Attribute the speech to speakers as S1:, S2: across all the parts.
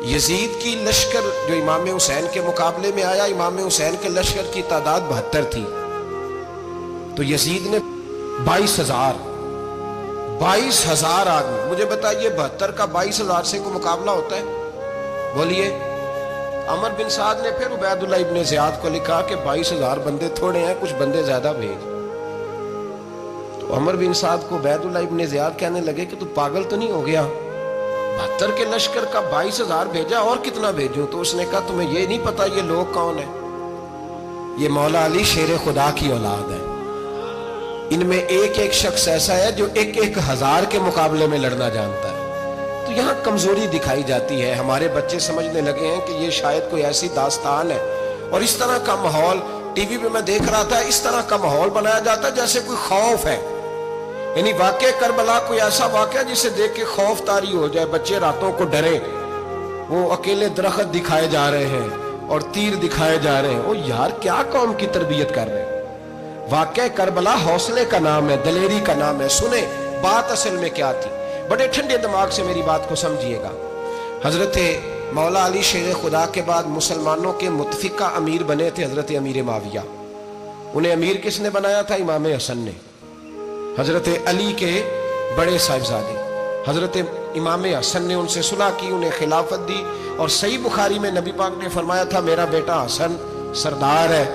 S1: یزید کی لشکر جو امام حسین کے مقابلے میں آیا، امام حسین کے لشکر کی تعداد 72 تھی، تو یزید نے 22,000 آدمی، مجھے بتائیے 72 کا 22,000 سے کوئی مقابلہ ہوتا ہے؟ بولیے۔ عمر بن سعد نے پھر عبید اللہ ابن زیاد کو لکھا کہ 22,000 بندے تھوڑے ہیں، کچھ بندے زیادہ بھیج۔ تو عمر بن سعد کو عبید اللہ ابن زیاد کہنے لگے کہ تو پاگل تو نہیں ہو گیا، 72 کے لشکر کا 22,000 بھیجا، اور کتنا بھیجوں؟ تو اس نے کہا تمہیں یہ نہیں پتا یہ لوگ کون ہیں؟ یہ مولا علی شیر خدا کی اولاد ہے، ان میں ایک ایک شخص ایسا ہے جو 1,000 کے مقابلے میں لڑنا جانتا ہے۔ تو یہاں کمزوری دکھائی جاتی ہے، ہمارے بچے سمجھنے لگے ہیں کہ یہ شاید کوئی ایسی داستان ہے، اور اس طرح کا ماحول ٹی وی پہ میں دیکھ رہا تھا، اس طرح کا ماحول بنایا جاتا ہے جیسے کوئی خوف ہے، یعنی واقع کربلا کوئی ایسا واقعہ جسے دیکھ کے خوف طاری ہو جائے، بچے راتوں کو ڈرے، وہ اکیلے درخت دکھائے جا رہے ہیں اور تیر دکھائے جا رہے ہیں۔ او یار کیا قوم کی تربیت کر رہے ہیں؟ واقع کربلا حوصلے کا نام ہے، دلیری کا نام ہے۔ سنیں بات اصل میں کیا تھی، بڑے ٹھنڈے دماغ سے میری بات کو سمجھیے گا۔ حضرت مولا علی شیر خدا کے بعد مسلمانوں کے متفقہ امیر بنے تھے حضرت امیر معاویہ۔ انہیں امیر کس نے بنایا تھا؟ امام حسن نے، حضرت علی کے بڑے صاحبزادے۔ حضرت امام حسن نے ان سے صلح کی، انہیں خلافت دی، اور صحیح بخاری میں نبی پاک نے فرمایا تھا میرا بیٹا حسن سردار ہے،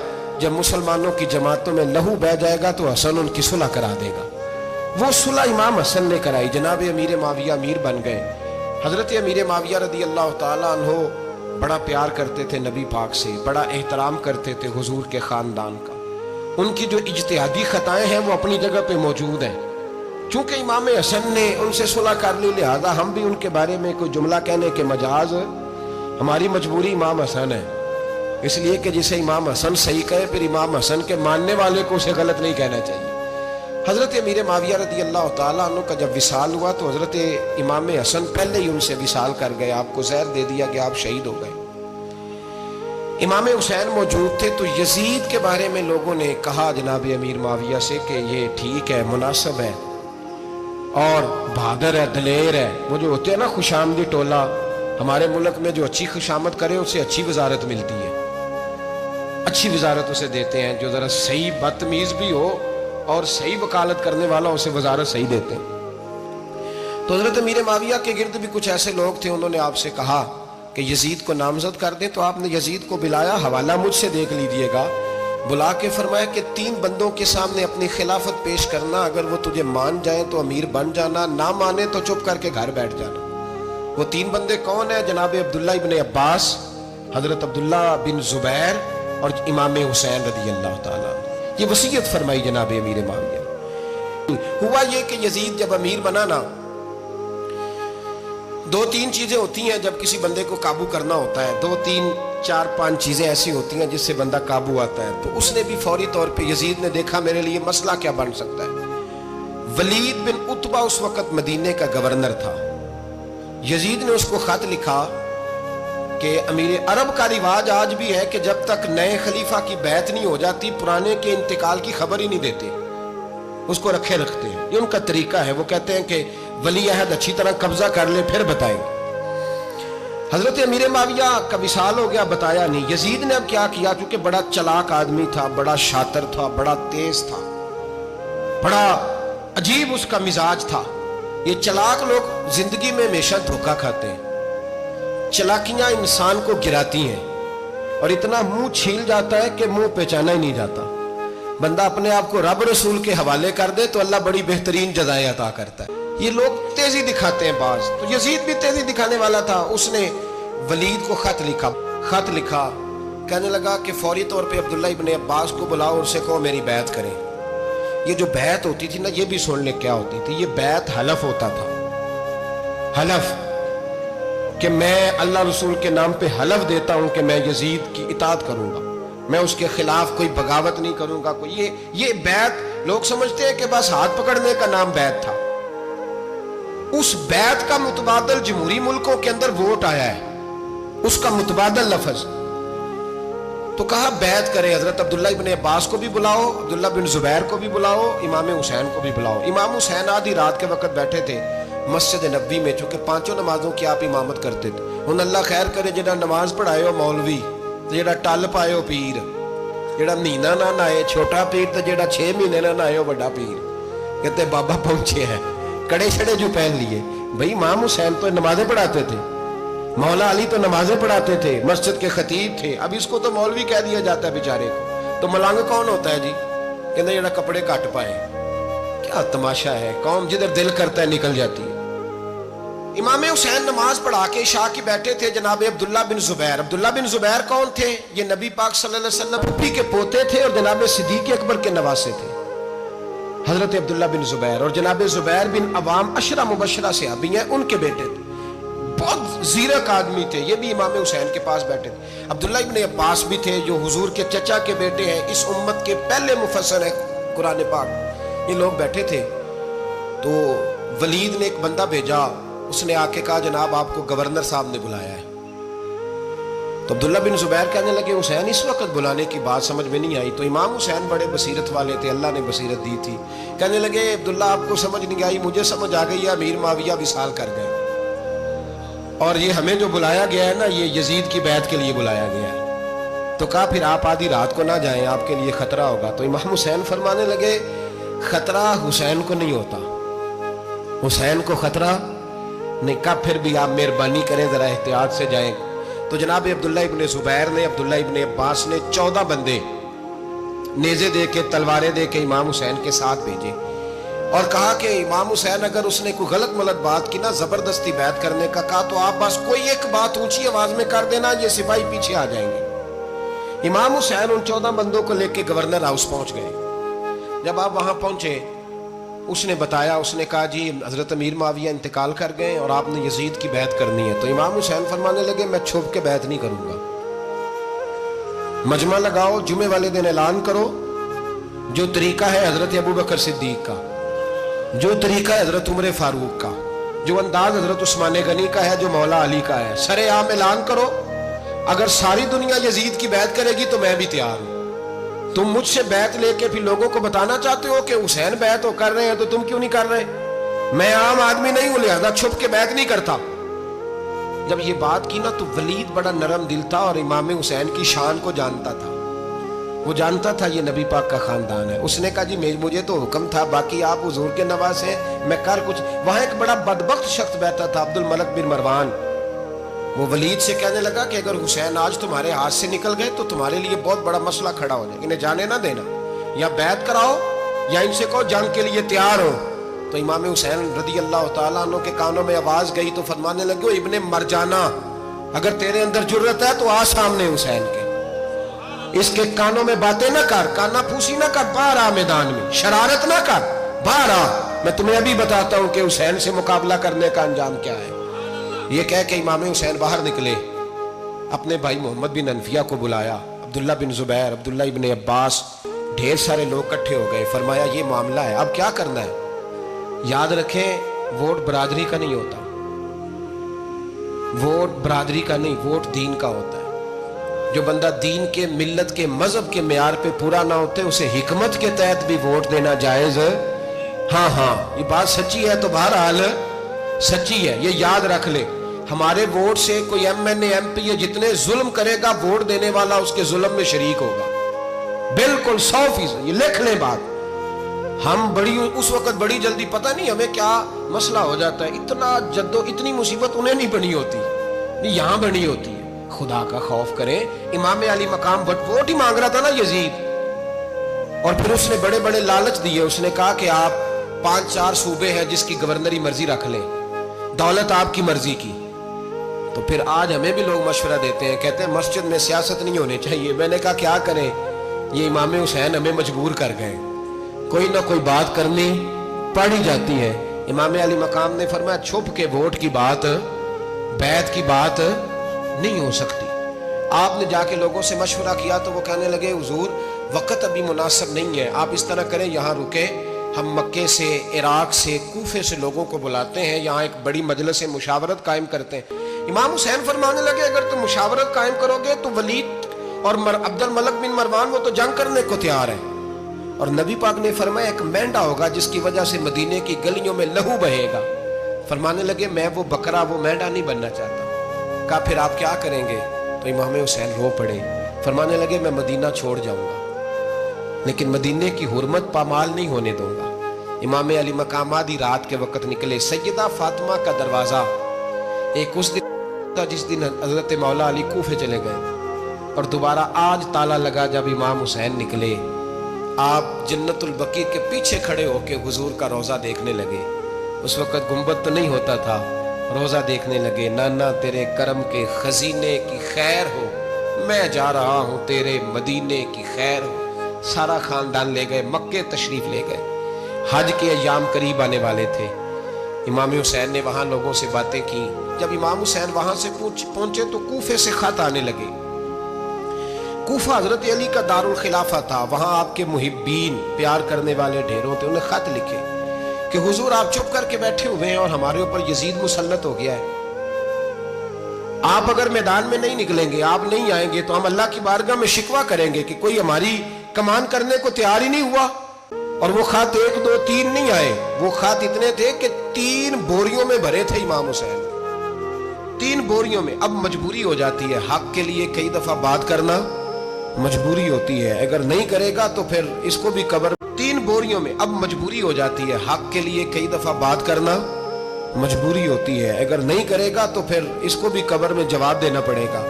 S1: جب مسلمانوں کی جماعتوں میں لہو بہ جائے گا تو حسن ان کی صلح کرا دے گا۔ وہ صلح امام حسن نے کرائی، جناب امیر معاویہ امیر بن گئے۔ حضرت امیر معاویہ رضی اللہ تعالیٰ عنہ بڑا پیار کرتے تھے نبی پاک سے، بڑا احترام کرتے تھے حضور کے خاندان کا۔ ان کی جو اجتہادی خطائیں ہیں وہ اپنی جگہ پہ موجود ہیں، چونکہ امام حسن نے ان سے صلح کر لی، لہذا ہم بھی ان کے بارے میں کوئی جملہ کہنے کے مجاز، ہماری مجبوری امام حسن ہے، اس لیے کہ جسے امام حسن صحیح کہے پھر امام حسن کے ماننے والے کو اسے غلط نہیں کہنا چاہیے۔ حضرت امیر معاویہ رضی اللہ تعالیٰ عنہ کا جب وصال ہوا تو حضرت امام حسن پہلے ہی ان سے وصال کر گئے، آپ کو زہر دے دیا کہ آپ شہید ہو گئے۔ امام حسین موجود تھے، تو یزید کے بارے میں لوگوں نے کہا جناب امیر معاویہ سے کہ یہ ٹھیک ہے، مناسب ہے، اور بہادر ہے، دلیر ہے۔ وہ جو ہوتے ہیں نا خوش آمدی ٹولہ، ہمارے ملک میں جو اچھی خوشامد کرے اسے اچھی وزارت ملتی ہے، اچھی وزارت اسے دیتے ہیں، جو ذرا صحیح بدتمیز بھی ہو اور صحیح وکالت کرنے والا اسے وزارت صحیح دیتے ہیں۔ تو حضرت امیر معاویہ کے گرد بھی کچھ ایسے لوگ تھے، انہوں نے آپ سے کہا کہ یزید کو نامزد کر دیں، تو آپ نے یزید کو بلایا، حوالہ مجھ سے دیکھ لیجئے گا، بلا کے فرمایا کہ 3 بندوں کے سامنے اپنی خلافت پیش کرنا، اگر وہ تجھے مان جائیں تو امیر بن جانا، نہ مانے تو چپ کر کے گھر بیٹھ جانا۔ وہ 3 بندے کون ہیں؟ جناب عبداللہ ابن عباس، حضرت عبداللہ بن زبیر، اور امام حسین رضی اللہ تعالیٰ۔ یہ وصیت فرمائی جناب امیر معاویہ۔ ہوا یہ کہ یزید جب امیر بنا نا، 2-3 چیزیں ہوتی ہیں جب کسی بندے کو قابو کرنا ہوتا ہے، 2-3-4-5 چیزیں ایسی ہوتی ہیں جس سے بندہ قابو آتا ہے۔ تو اس نے بھی فوری طور پہ، یزید نے دیکھا میرے لیے مسئلہ کیا بن سکتا ہے۔ ولید بن عتبہ اس وقت مدینے کا گورنر تھا، یزید نے اس کو خط لکھا کہ امیر عرب کا رواج آج بھی ہے کہ جب تک نئے خلیفہ کی بیعت نہیں ہو جاتی پرانے کے انتقال کی خبر ہی نہیں دیتے، اس کو رکھے رکھتے ہیں، یہ ان کا طریقہ ہے۔ وہ کہتے ہیں کہ ولی عہد اچھی طرح قبضہ کر لے پھر بتائیں۔ حضرت امیر معاویہ کا وصال ہو گیا، بتایا نہیں۔ یزید نے اب کیا کیا، کیونکہ بڑا چلاک آدمی تھا، بڑا شاطر تھا، بڑا تیز تھا، بڑا عجیب اس کا مزاج تھا۔ یہ چلاک لوگ زندگی میں ہمیشہ دھوکہ کھاتے ہیں، چلاکیاں انسان کو گراتی ہیں اور اتنا منہ چھیل جاتا ہے کہ منہ پہچانا ہی نہیں جاتا۔ بندہ اپنے آپ کو رب رسول کے حوالے کر دے تو اللہ بڑی بہترین جزائیں عطا کرتا ہے۔ یہ لوگ تیزی دکھاتے ہیں بعض، تو یزید بھی تیزی دکھانے والا تھا۔ اس نے ولید کو خط لکھا، کہنے لگا کہ فوری طور پہ عبداللہ ابن عباس کو بلاؤ اور اسے کہو میری بیعت کریں۔ یہ جو بیعت ہوتی تھی نا، یہ بھی سن لے کیا ہوتی تھی، یہ بیعت حلف ہوتا تھا، حلف کہ میں اللہ رسول کے نام پہ حلف دیتا ہوں کہ میں یزید کی اطاعت کروں گا، میں اس کے خلاف کوئی بغاوت نہیں کروں گا۔ کوئی یہ بیعت لوگ سمجھتے ہیں کہ بس ہاتھ پکڑنے کا نام بیعت تھا، اس بیعت کا متبادل جمہوری ملکوں کے اندر ووٹ آیا ہے، اس کا متبادل لفظ۔ تو کہا بیعت کرے، حضرت عبداللہ ابن عباس کو بھی بلاؤ، عبداللہ بن زبیر کو بھی بلاؤ، امام حسین کو بھی بلاؤ۔ امام حسین آدھی رات کے وقت بیٹھے تھے مسجد نبوی میں، چونکہ 5 نمازوں کی آپ امامت کرتے تھے۔ ہن اللہ خیر کرے جڑا نماز پڑھائے ہو مولوی تے جڑا ٹل پائے ہو پیر، جڑا مہینہ نہ نہائے چھوٹا پیر تے جڑا 6 مہینے نہ نہائے ہو بڑا پیر، کہتے بابا پہنچے ہیں کڑے چھڑے جو پہن لیے۔ بھئی امام حسین تو نمازیں پڑھاتے تھے، مولا علی تو نمازیں پڑھاتے تھے، مسجد کے خطیب تھے، اب اس کو تو مولوی کہہ دیا جاتا ہے بیچارے کو، تو ملنگ کون ہوتا ہے جی؟ کہتے جڑا کپڑے کٹ پائے۔ کیا تماشا ہے، قوم جدھر دل کرتا ہے نکل جاتی ہے۔ امام حسین نماز پڑھا کے عشاء کی بیٹھے تھے جناب عبداللہ بن زبیر۔ عبداللہ بن زبیر کون تھے؟ یہ نبی پاک صلی اللہ علیہ وسلم پھپھی کے پوتے تھے اور جناب صدیق اکبر کے نواسے تھے، حضرت عبداللہ بن زبیر، اور جناب زبیر بن عوام عشرہ مبشرہ صحابی ہیں، ان کے بیٹے تھے، بہت زیرک آدمی تھے، یہ بھی امام حسین کے پاس بیٹھے تھے۔ عبداللہ ابن عباس بھی تھے جو حضور کے چچا کے بیٹے ہیں، اس امت کے پہلے مفسر ہیں قرآن پاک، یہ لوگ بیٹھے تھے۔ تو ولید نے ایک بندہ بھیجا، اس نے آ کے کہا جناب آپ کو گورنر صاحب نے بلایا ہے۔ تو عبداللہ بن زبیر کہنے لگے حسین اس وقت بلانے کی بات سمجھ میں نہیں آئی۔ تو امام حسین بڑے بصیرت والے تھے، اللہ نے بصیرت دی تھی، کہنے لگے عبداللہ آپ کو سمجھ نہیں آئی، مجھے سمجھ آ گئی ہے، امیر معاویہ وصال کر گئے، اور یہ ہمیں جو بلایا گیا ہے نا یہ یزید کی بیعت کے لیے بلایا گیا ہے۔ تو کہا پھر آپ آدھی رات کو نہ جائیں، آپ کے لیے خطرہ ہوگا۔ تو امام حسین فرمانے لگے خطرہ حسین کو نہیں ہوتا، حسین کو خطرہ نہیں، کہا پھر بھی آپ مہربانی کریں ذرا احتیاط سے جائیں۔ تو جناب عبداللہ ابن زبیر نے، عبداللہ ابن عباس نے 14 بندے نیزے دے کے تلواریں دے کے امام حسین کے ساتھ بھیجے، اور کہا کہ امام حسین اگر اس نے کوئی غلط ملت بات کی نا زبردستی بیعت کرنے کا کہا تو آپ بس کوئی ایک بات اونچی آواز میں کر دینا، یہ سپاہی پیچھے آ جائیں گے۔ امام حسین ان 14 بندوں کو لے کے گورنر ہاؤس پہنچ گئے۔ جب آپ وہاں پہنچے اس نے بتایا، اس نے کہا جی حضرت امیر معاویہ انتقال کر گئے اور آپ نے یزید کی بیعت کرنی ہے۔ تو امام حسین فرمانے لگے میں چھپ کے بیعت نہیں کروں گا، مجمع لگاؤ، جمعے والے دن اعلان کرو، جو طریقہ ہے حضرت ابو بکر صدیق کا، جو طریقہ ہے حضرت عمر فاروق کا، جو انداز حضرت عثمان غنی کا ہے، جو مولا علی کا ہے، سر عام اعلان کرو، اگر ساری دنیا یزید کی بیعت کرے گی تو میں بھی تیار ہوں۔ تم مجھ سے بیعت لے کے پھر لوگوں کو بتانا چاہتے ہو کہ حسین بیعت ہو کر رہے ہیں تو تم کیوں نہیں کر رہے؟ میں عام آدمی نہیں ہوں لہذا چھپ کے بیعت نہیں کرتا۔ جب یہ بات کی نا تو ولید بڑا نرم دل تھا اور امام حسین کی شان کو جانتا تھا، وہ جانتا تھا یہ نبی پاک کا خاندان ہے۔ اس نے کہا جی مجھے تو حکم تھا، باقی آپ حضور کے نواز ہیں، میں کر کچھ۔ وہاں ایک بڑا بدبخت شخص بیٹھا تھا عبد الملک بن مروان، وہ ولید سے کہنے لگا کہ اگر حسین آج تمہارے ہاتھ سے نکل گئے تو تمہارے لیے بہت بڑا مسئلہ کھڑا ہو جائے، انہیں جانے نہ دینا، یا بیعت کراؤ یا ان سے کہو جنگ کے لیے تیار ہو۔ تو امام حسین رضی اللہ تعالیٰ عنہ کے کانوں میں آواز گئی تو فرمانے لگے ابن مرجانہ اگر تیرے اندر جرت ہے تو آ سامنے حسین کے، اس کے کانوں میں باتیں نہ کر، کانا پھوسی نہ کر، باہر آ میدان میں، شرارت نہ کر، باہر آ، میں تمہیں ابھی بتاتا ہوں کہ حسین سے مقابلہ کرنے کا انجام کیا ہے۔ یہ کہہ کہ امام حسین باہر نکلے، اپنے بھائی محمد بن انفیہ کو بلایا، عبداللہ بن زبیر، عبداللہ ابن عباس، ڈھیر سارے لوگ اکٹھے ہو گئے، فرمایا یہ معاملہ ہے، اب کیا کرنا ہے؟ یاد رکھیں ووٹ برادری کا نہیں ہوتا، ووٹ برادری کا نہیں، ووٹ دین کا ہوتا ہے۔ جو بندہ دین کے، ملت کے، مذہب کے معیار پہ پورا نہ ہوتے اسے حکمت کے تحت بھی ووٹ دینا جائز ہے۔ ہاں یہ بات سچی ہے تو بہرحال سچی ہے، یہ یاد رکھ لے۔ ہمارے ووٹ سے کوئی ایم این اے، ایم پی اے جتنے ظلم کرے گا ووٹ دینے والا اس کے ظلم میں شریک ہوگا، بالکل 100%، یہ لکھ لیں بات۔ ہم اس وقت بڑی جلدی، پتہ نہیں ہمیں کیا مسئلہ ہو جاتا ہے، اتنا اتنی مصیبت انہیں نہیں بنی ہوتی، یہاں بنی ہوتی ہے۔ خدا کا خوف کریں، امام علی مقام ووٹ ہی مانگ رہا تھا نا یزید، اور پھر اس نے بڑے بڑے لالچ دیے، اس نے کہا کہ آپ 5-4 صوبے ہیں جس کی گورنری مرضی رکھ لیں، دولت آپ کی مرضی کی۔ تو پھر آج ہمیں بھی لوگ مشورہ دیتے ہیں، کہتے ہیں مسجد میں سیاست نہیں ہونی چاہیے۔ میں نے کہا کیا کریں، یہ امام حسین ہمیں مجبور کر گئے، کوئی نہ کوئی بات کرنی پڑ ہی جاتی ہے۔ امام علی مقام نے فرمایا چھپ کے ووٹ کی بات، بیعت کی بات نہیں ہو سکتی۔ آپ نے جا کے لوگوں سے مشورہ کیا تو وہ کہنے لگے حضور وقت ابھی مناسب نہیں ہے، آپ اس طرح کریں یہاں رکے، ہم مکے سے، عراق سے، کوفے سے لوگوں کو بلاتے ہیں، یہاں ایک بڑی مجلس مشاورت قائم کرتے ہیں۔ امام حسین فرمانے لگے اگر تم مشاورت قائم کرو گے تو ولید اور عبد الملک بن مروان وہ تو جنگ کرنے کو تیار ہے، اور نبی پاک نے فرمایا ایک مینڈا ہوگا جس کی وجہ سے مدینے کی گلیوں میں لہو بہے گا۔ فرمانے لگے میں وہ بکرا، وہ مینڈا نہیں بننا چاہتا۔ کہا پھر آپ کیا کریں گے؟ تو امام حسین رو پڑے، فرمانے لگے میں مدینہ چھوڑ جاؤں گا لیکن مدینے کی حرمت پامال نہیں ہونے دوں گا۔ امام علی مقام آدھی رات کے وقت نکلے۔ سیدہ فاطمہ کا دروازہ ایک اس دن تھا جس دن حضرت مولا علی کوفے چلے گئے، اور دوبارہ آج تالا لگا جب امام حسین نکلے۔ آپ جنت البقیع کے پیچھے کھڑے ہو کے حضور کا روضہ دیکھنے لگے۔ اس وقت گنبد تو نہیں ہوتا تھا، روضہ دیکھنے لگے۔ نانا تیرے کرم کے خزینے کی خیر ہو، میں جا رہا ہوں تیرے مدینے کی خیر ہو۔ سارا خاندان لے گئے، مکے تشریف لے گئے۔ حج کے ایام قریب آنے والے تھے۔ امام حسین نے وہاں لوگوں سے باتیں کی۔ جب امام حسین وہاں سے پہنچے تو کوفے سے خط آنے لگے۔ کوفہ حضرت علی کا دارالخلافہ تھا، وہاں آپ کے محبین پیار کرنے والے ڈھیروں تھے۔ انہیں خط لکھے کہ حضور آپ چپ کر کے بیٹھے ہوئے ہیں اور ہمارے اوپر یزید مسلط ہو گیا ہے۔ آپ اگر میدان میں نہیں نکلیں گے، آپ نہیں آئیں گے تو ہم اللہ کی بارگاہ میں شکوہ کریں گے کہ کوئی ہماری کمان کرنے کو تیار ہی نہیں ہوا۔ اور وہ خط 1 2 3 نہیں آئے، وہ خط اتنے تھے کہ 3 بوریوں میں بھرے تھے امام حسین، 3 بوریوں میں۔ اب مجبوری ہو جاتی ہے، حق کے لیے کئی دفعہ بات کرنا مجبوری ہوتی ہے، اگر نہیں کرے گا تو پھر اس کو بھی قبر۔ 3 بوریوں میں، اب مجبوری ہو جاتی ہے، حق کے لیے کئی دفعہ بات کرنا مجبوری ہوتی ہے، اگر نہیں کرے گا تو پھر اس کو بھی قبر میں جواب دینا پڑے گا۔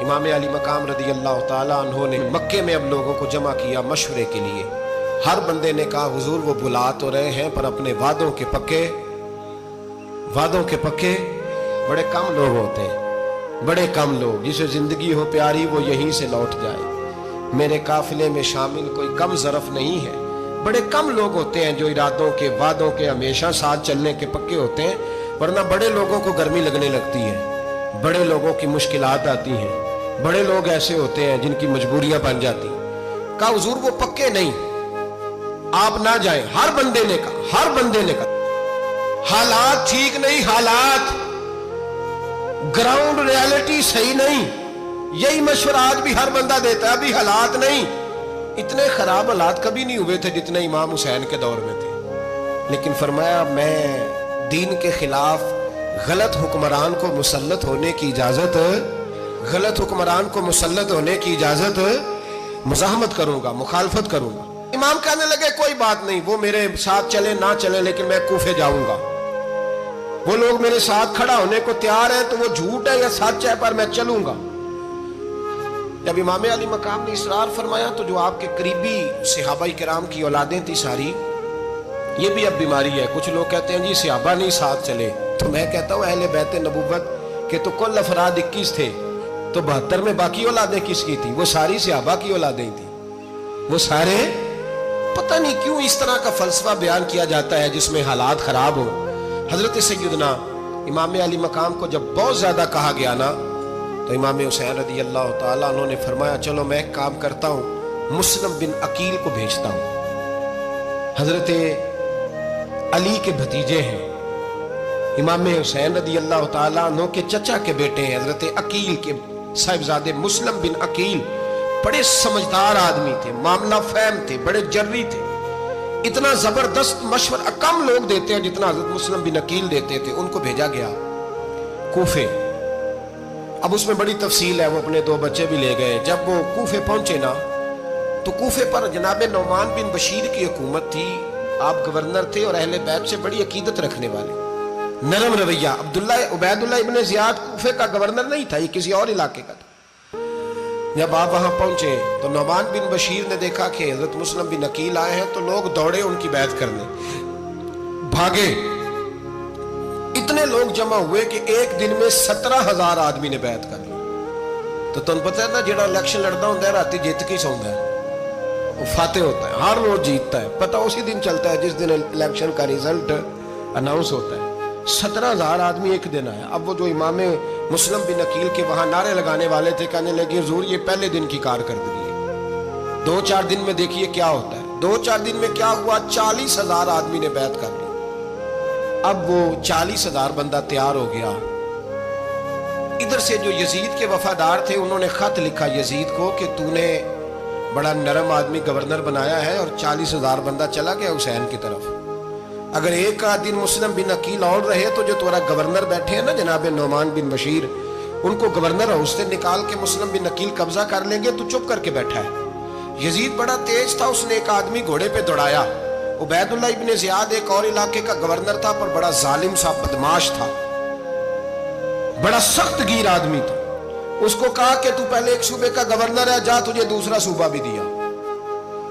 S1: امام علی مقام رضی اللہ تعالیٰ عنہ نے مکے میں اب لوگوں کو جمع کیا مشورے کے لیے۔ ہر بندے نے کہا حضور وہ بلا تو رہے ہیں پر اپنے وعدوں کے پکے بڑے کم لوگ ہوتے ہیں، بڑے کم لوگ، جسے زندگی ہو پیاری وہ یہیں سے لوٹ جائے۔ میرے قافلے میں شامل کوئی کم ظرف نہیں ہے۔ بڑے کم لوگ ہوتے ہیں جو ارادوں کے وعدوں کے ہمیشہ ساتھ چلنے کے پکے ہوتے ہیں، ورنہ بڑے لوگوں کو گرمی لگنے لگتی ہے، بڑے لوگوں کی مشکلات آتی ہیں، بڑے لوگ ایسے ہوتے ہیں جن کی مجبوریاں بن جاتی ہیں۔ کہا حضور وہ پکے نہیں، آپ نہ جائیں۔ ہر بندے نے کہا حالات ٹھیک نہیں، حالات گراؤنڈ ریالٹی صحیح نہیں۔ یہی مشورہ آج بھی ہر بندہ دیتا ہے، ابھی حالات نہیں۔ اتنے خراب حالات کبھی نہیں ہوئے تھے جتنے امام حسین کے دور میں تھے، لیکن فرمایا میں دین کے خلاف غلط حکمران کو مسلط ہونے کی اجازت مزاحمت کروں گا، مخالفت کروں گا۔ امام کہنے لگے کوئی بات نہیں، وہ میرے ساتھ چلے نہ چلے لیکن میں کوفے جاؤں گا۔ وہ لوگ میرے ساتھ کھڑا ہونے کو تیار ہے تو وہ جھوٹ ہے یا سچ ہے پر میں چلوں گا۔ جب امام علی مقام نے اصرار فرمایا تو جو آپ کے قریبی صحابہ کرام کی اولادیں تھی ساری، یہ بھی اب بیماری ہے۔ کچھ لوگ کہتے ہیں جی صحابہ نہیں ساتھ چلے، تو میں کہتا ہوں اہل بیت نبوت کے تو کل افراد 21 تھے، تو 72 میں باقی اولادیں کس کی تھی؟ وہ ساری صحابہ کی اولادیں تھیں، وہ سارے۔ پتہ نہیں کیوں اس طرح کا فلسفہ بیان کیا جاتا ہے جس میں حالات خراب ہوں۔ حضرت سیدنا امام علی مقام کو جب بہت زیادہ کہا گیا نا تو امام حسین رضی اللہ تعالیٰ عنہ نے فرمایا چلو میں ایک کام کرتا ہوں، مسلم بن عقیل کو بھیجتا ہوں۔ حضرت علی کے بھتیجے ہیں، امام حسین رضی اللہ تعالیٰ عنہ کے چچا کے بیٹے ہیں، حضرت عقیل کے صاحبزادے مسلم بن عقیل بڑے سمجھدار آدمی تھے، معاملہ فہم تھے، بڑے جری تھے۔ اتنا زبردست مشورہ کم لوگ دیتے ہیں جتنا حضرت مسلم بن عقیل دیتے تھے۔ ان کو بھیجا گیا کوفے۔ اب اس میں بڑی تفصیل ہے، وہ اپنے 2 بچے بھی لے گئے۔ جب وہ کوفے پہنچے نا تو کوفے پر جناب نعمان بن بشیر کی حکومت تھی، آپ گورنر تھے اور اہل بیت سے بڑی عقیدت رکھنے والے، نرم رویہ۔ عبید اللہ ابن زیاد کوفے کا گورنر نہیں تھا، یہ کسی اور علاقے کا تھا۔ جب آپ وہاں پہنچے تو نعمان بن بشیر نے دیکھا کہ حضرت مسلم بن عقیل آئے ہیں تو لوگ دوڑے ان کی بیعت کرنے، بھاگے۔ اتنے لوگ جمع ہوئے کہ ایک دن میں 17,000 آدمی نے بیعت کر لی۔ تو تم پتہ ہے نا جڑا الیکشن لڑنا ہوتا ہے راتی جیت کے سوندا ہے، وہ فاتح ہوتا ہے، ہر روز جیتتا ہے۔ پتہ اسی دن چلتا ہے جس دن الیکشن کا ریزلٹ اناؤنس ہوتا ہے۔ 17,000 آدمی ایک دن آیا۔ اب وہ جو امام مسلم بن عقیل کے وہاں نعرے لگانے والے تھے کہنے لگے حضور یہ پہلے دن کی کارکردگی ہے، 2-4 دن میں دیکھیے کیا ہوتا ہے۔ 2-4 دن میں کیا ہوا؟ 40,000 آدمی نے بیعت کر لی۔ اب وہ 40,000 بندہ تیار ہو گیا۔ ادھر سے جو یزید کے وفادار تھے انہوں نے خط لکھا یزید کو کہ تو نے بڑا نرم آدمی گورنر بنایا ہے اور 40,000 بندہ چلا گیا حسین کی طرف۔ اگر ایک دن مسلم بن عقیل اور رہے تو جو تمہارا گورنر بیٹھے ہیں نا جناب نعمان بن بشیر، ان کو گورنر ہاؤس سے نکال کے مسلم بن عقیل قبضہ کر لیں گے، تو چپ کر کے بیٹھا ہے۔ یزید بڑا تیز تھا، اس نے ایک آدمی گھوڑے پہ دوڑایا۔ عبید اللہ ابن زیاد ایک اور علاقے کا گورنر تھا، پر بڑا ظالم سا بدماش تھا، بڑا سخت گیر آدمی تھا۔ اس کو کہا کہ تو پہلے ایک صوبے کا گورنر ہے، جا تجھے دوسرا صوبہ بھی دیا۔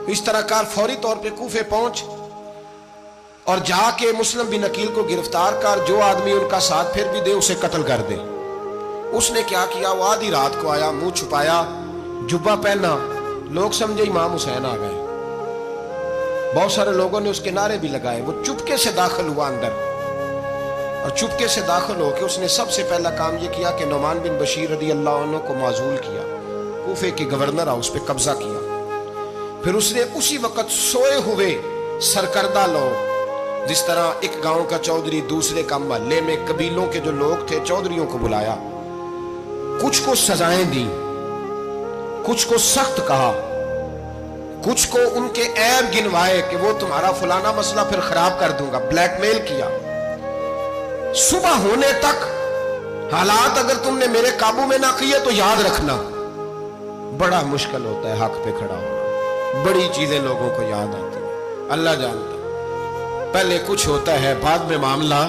S1: اس طرح کار فوری طور پہ کوفے پہنچ اور جا کے مسلم بن عقیل کو گرفتار کر، جو آدمی ان کا ساتھ پھر بھی دے اسے قتل کر دے۔ اس نے کیا کیا، وہ آدھی رات کو آیا، منہ چھپایا، جبہ پہنا، لوگ سمجھے امام حسین آ گئے۔ بہت سارے لوگوں نے اس کے نعرے بھی لگائے۔ وہ چپکے سے داخل ہوا اندر، اور چپکے سے داخل ہو کے اس نے سب سے پہلا کام یہ کیا کہ نعمان بن بشیر رضی اللہ عنہ کو معزول کیا، کوفے کے گورنر ہاؤس پہ قبضہ کیا۔ پھر اس نے اسی وقت سوئے ہوئے سرکردہ لوگ، جس طرح ایک گاؤں کا چودھری دوسرے کا محلے میں قبیلوں کے جو لوگ تھے چودھریوں کو بلایا، کچھ کو سزائیں دی، کچھ کو سخت کہا، کچھ کو ان کے عیب گنوائے کہ وہ تمہارا فلانا مسئلہ پھر خراب کر دوں گا، بلیک میل کیا۔ صبح ہونے تک حالات اگر تم نے میرے قابو میں نہ کیے تو یاد رکھنا بڑا مشکل ہوتا ہے حق پہ کھڑا ہونا، بڑی چیزیں لوگوں کو یاد آتی ہیں، اللہ جانتا ہے۔ پہلے کچھ ہوتا ہے، بعد میں معاملہ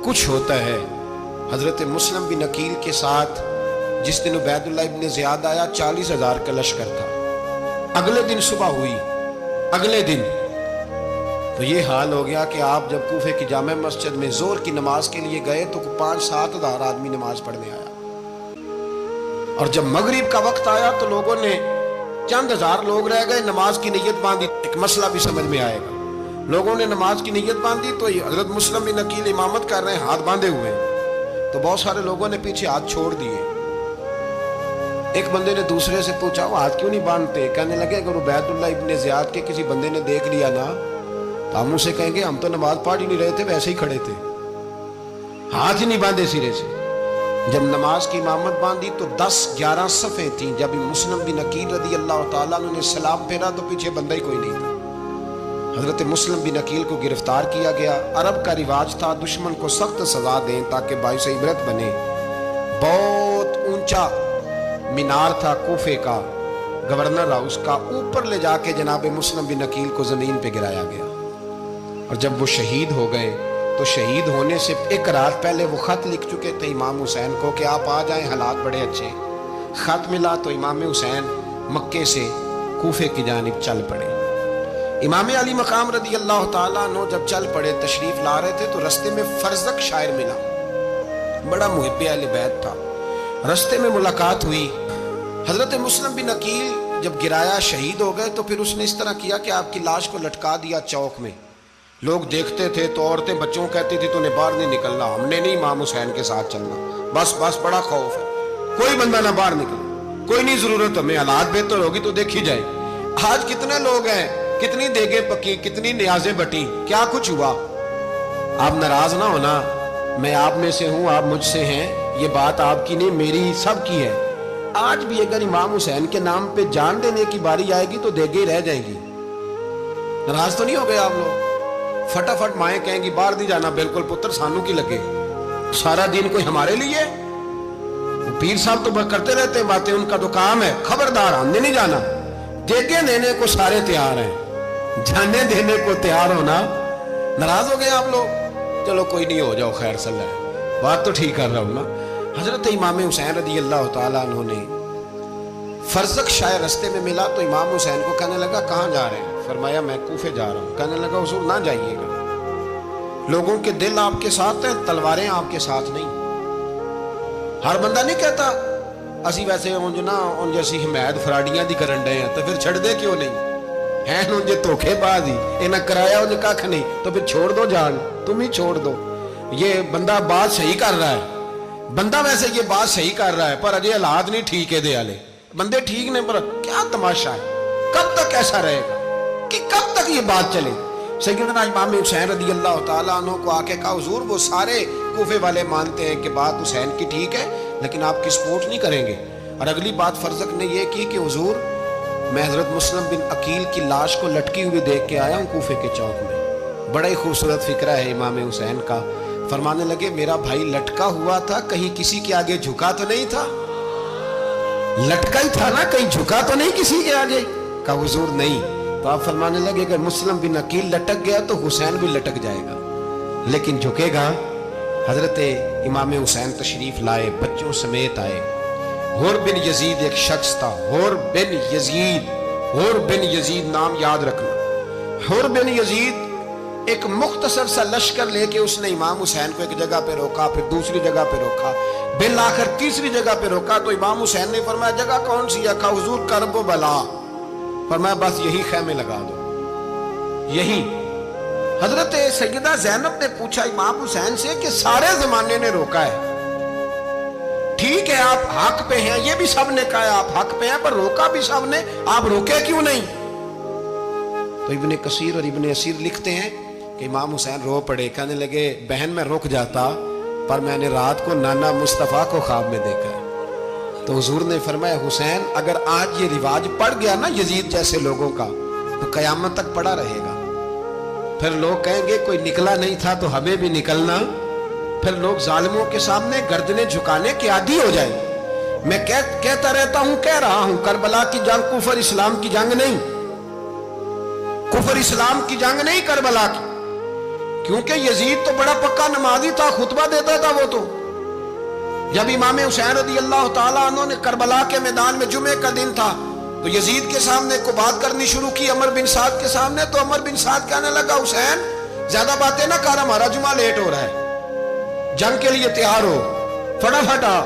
S1: کچھ ہوتا ہے۔ حضرت مسلم بن عقیل کے ساتھ جس دن عبید اللہ ابن زیاد آیا، 40,000 کا لشکر تھا۔ اگلے دن صبح ہوئی، اگلے دن تو یہ حال ہو گیا کہ آپ جب کوفے کی جامع مسجد میں ظہر کی نماز کے لیے گئے تو 5-7 ہزار آدمی نماز پڑھنے آیا، اور جب مغرب کا وقت آیا تو لوگوں نے چند ہزار لوگ رہ گئے، نماز کی نیت باندھی۔ ایک مسئلہ بھی سمجھ میں آئے گا، لوگوں نے نماز کی نیت باندھی تو حضرت مسلم بن عقیل امامت کر رہے ہیں، ہاتھ باندھے ہوئے، تو بہت سارے لوگوں نے پیچھے ہاتھ چھوڑ دیے۔ ایک بندے نے دوسرے سے پوچھا وہ ہاتھ کیوں نہیں باندھتے؟ کہنے لگے اگر عبید اللہ ابن زیاد کے کسی بندے نے دیکھ لیا نا تو ہم اسے کہیں گے ہم تو نماز پڑھ ہی نہیں رہے تھے، ویسے ہی کھڑے تھے، ہاتھ ہی نہیں باندھے سرے سے۔ جب نماز کی امامت باندھی تو 10-11 صفیں تھیں۔ جب مسلم بن عقیل رضی اللہ تعالیٰ عنہ نے سلام پھیرا تو پیچھے بندہ ہی کوئی نہیں تھا۔ حضرت مسلم بن عقیل کو گرفتار کیا گیا۔ عرب کا رواج تھا دشمن کو سخت سزا دیں تاکہ باعث عبرت بنے۔ بہت اونچا مینار تھا کوفے کا، گورنر ہاؤس کا، اوپر لے جا کے جناب مسلم بن عقیل کو زمین پہ گرایا گیا۔ اور جب وہ شہید ہو گئے تو شہید ہونے سے ایک رات پہلے وہ خط لکھ چکے تھے امام حسین کو کہ آپ آ جائیں، حالات بڑے اچھے۔ خط ملا تو امام حسین مکے سے کوفے کی جانب چل پڑے۔ امام علی مقام رضی اللہ تعالیٰ عنہ جب چل پڑے، تشریف لا رہے تھے تو رستے میں فرزق شاعر ملا، بڑا محب اہل بیت تھا۔ رستے میں ملاقات ہوئی۔ حضرت مسلم بن عقیل جب گرایا شہید ہو گئے تو پھر اس نے اس طرح کیا کہ آپ کی لاش کو لٹکا دیا چوک میں۔ لوگ دیکھتے تھے تو عورتیں بچوں کہتی تھی تو نے باہر نہیں نکلنا، ہم نے نہیں امام حسین کے ساتھ چلنا، بس بڑا خوف ہے، کوئی بندہ نہ باہر نکلے، کوئی نہیں ضرورت ہمیں، حالات بہتر ہوگی تو دیکھی جائے۔ آج کتنے لوگ ہیں، کتنی دیگیں پکی، کتنی نیازیں بٹی، کیا کچھ ہوا۔ آپ ناراض نہ ہونا، میں آپ میں سے ہوں، آپ مجھ سے ہیں، یہ بات آپ کی نہیں میری سب کی ہے۔ آج بھی اگر امام حسین کے نام پہ جان دینے کی باری آئے گی تو دیگیں رہ جائیں گی۔ ناراض تو نہیں ہو گئے آپ لوگ؟ فٹافٹ مائیں کہیں گی باہر نہیں جانا، بالکل پتر سانو کی لگے، سارا دین کوئی ہمارے لیے؟ پیر صاحب تو کرتے رہتے ہیں باتیں، ان کا تو کام ہے، خبردار ہم نے نہیں جانا۔ دیگیں دینے کو سارے تیار ہیں، جانے دینے کو تیار ہونا۔ ناراض ہو گئے آپ لوگ؟ چلو کوئی نہیں، ہو جاؤ، خیر صلی اللہ، بات تو ٹھیک کر رہا ہوں نا۔ حضرت امام حسین رضی اللہ تعالیٰ عنہ نے فرزق شاعر رستے میں ملا تو امام حسین کو کہنے لگا کہاں جا رہے ہیں؟ فرمایا میں کوفے جا رہا ہوں۔ کہنے لگا حضور نہ جائیے گا، لوگوں کے دل آپ کے ساتھ ہیں، تلواریں آپ کے ساتھ نہیں۔ ہر بندہ نہیں کہتا اسی ویسے ان جیسی حمایت فراڈیاں دی کرن ڈے ہیں تو پھر چھڑ دے کیوں نہیں ہیں، ان جے دھوکے باز ہی انہیں کرایا انہیں کھ نہیں تو پھر چھوڑ دو، جان تم ہی چھوڑ دو۔ یہ بندہ بات صحیح کر رہا ہے، بندہ ویسے یہ بات صحیح کر رہا ہے پر اجے حالات نہیں ٹھیک ہے، دے والے بندے ٹھیک نہیں، پر کیا تماشا ہے، کب تک ایسا رہے گا کہ کب تک یہ بات چلے؟ سیدنا امام حسین رضی اللہ تعالیٰ عنہ کو آ کے کہا حضور وہ سارے کوفے والے مانتے ہیں کہ بات حسین کی ٹھیک ہے لیکن آپ کی سپورٹ نہیں کریں گے۔ اور اگلی بات فرزق نے یہ کی کہ حضور میں حضرت مسلم بن عقیل کی لاش کو لٹکی ہوئی دیکھ کے آیا ہوں کوفے کے چوک میں، بڑا ہی خوبصورت فکرہ ہے امام حسین کا۔ فرمانے لگے میرا بھائی لٹکا ہوا تھا, کہیں کسی کے آگے جھکا تو نہیں تھا؟ لٹکا ہی تھا نا, کہیں جھکا تو نہیں کسی کے آگے؟ کہا حضور نہیں. تو آپ فرمانے لگے اگر مسلم بن عقیل لٹک گیا تو حسین بھی لٹک جائے گا, لیکن جھکے گا. حضرت امام حسین تشریف لائے, بچوں سمیت آئے. حور بن یزید ایک شخص تھا, حور بن یزید, حور بن یزید نام یاد رکھنا. حور بن یزید ایک مختصر سا لشکر لے کے اس نے امام حسین کو ایک جگہ پہ روکا, پھر دوسری جگہ پہ روکا, بالآخر تیسری جگہ پہ روکا. تو امام حسین نے فرمایا جگہ کون سی ہے؟ کہا حضور کرب و بلا. فرمایا بس یہی خیمے لگا دو, یہی. حضرت سیدہ زینب نے پوچھا امام حسین سے کہ سارے زمانے نے روکا ہے, ٹھیک ہے آپ حق پہ ہیں, یہ بھی سب نے کہا ہے آپ حق پہ ہیں, پر روکا بھی سب نے, آپ روکے کیوں نہیں؟ تو ابن کثیر اور ابن اسیر لکھتے ہیں کہ امام حسین رو پڑے, کہنے لگے بہن میں رک جاتا, پر میں نے رات کو نانا مصطفیٰ کو خواب میں دیکھا ہے. تو حضور نے فرمایا حسین اگر آج یہ رواج پڑ گیا نا یزید جیسے لوگوں کا, تو قیامت تک پڑا رہے گا. پھر لوگ کہیں گے کوئی نکلا نہیں تھا تو ہمیں بھی نکلنا. پھر لوگ ظالموں کے سامنے گردنیں جھکانے کے عادی ہو جائیں. میں کہتا رہتا ہوں, کہہ رہا ہوں, کربلا کی جنگ کفر اسلام کی جنگ نہیں, کفر اسلام کی جنگ نہیں کربلا کی, کیونکہ یزید تو بڑا پکا نمازی تھا, خطبہ دیتا تھا وہ تو. جب امام حسین رضی اللہ تعالیٰ عنہ نے کربلا کے میدان میں جمعے کا دن تھا تو یزید کے سامنے کو بات کرنی شروع کی, عمر بن سعد کے سامنے. تو عمر بن سعد کہنے لگا حسین زیادہ باتیں نہ کر, ہمارا جمعہ لیٹ ہو رہا ہے, جنگ کے لیے تیار ہو, فٹافٹ آ.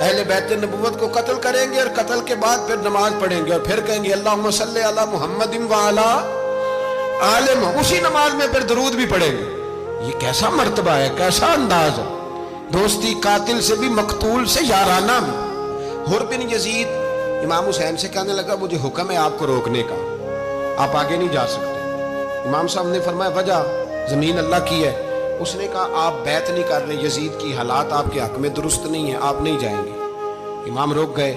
S1: اہل بیت نبوت کو قتل کریں گے اور قتل کے بعد پھر نماز پڑھیں گے اور پھر کہیں گے اللہم صلی علی محمد وعلی آل محمد, اسی نماز میں پھر درود بھی پڑھیں گے. یہ کیسا مرتبہ ہے, کیسا انداز ہے, دوستی قاتل سے بھی مقتول سے یارانہ بھی. حور بن یزید امام حسین سے کہنے لگا مجھے حکم ہے آپ کو روکنے کا, آپ آگے نہیں جا سکتے. امام صاحب نے فرمایا وجہ, زمین اللہ کی ہے. اس نے کہا آپ بیعت نہیں کر رہے, یزید کی حالات آپ کے حق میں درست نہیں ہیں, آپ نہیں جائیں گے. امام روک گئے.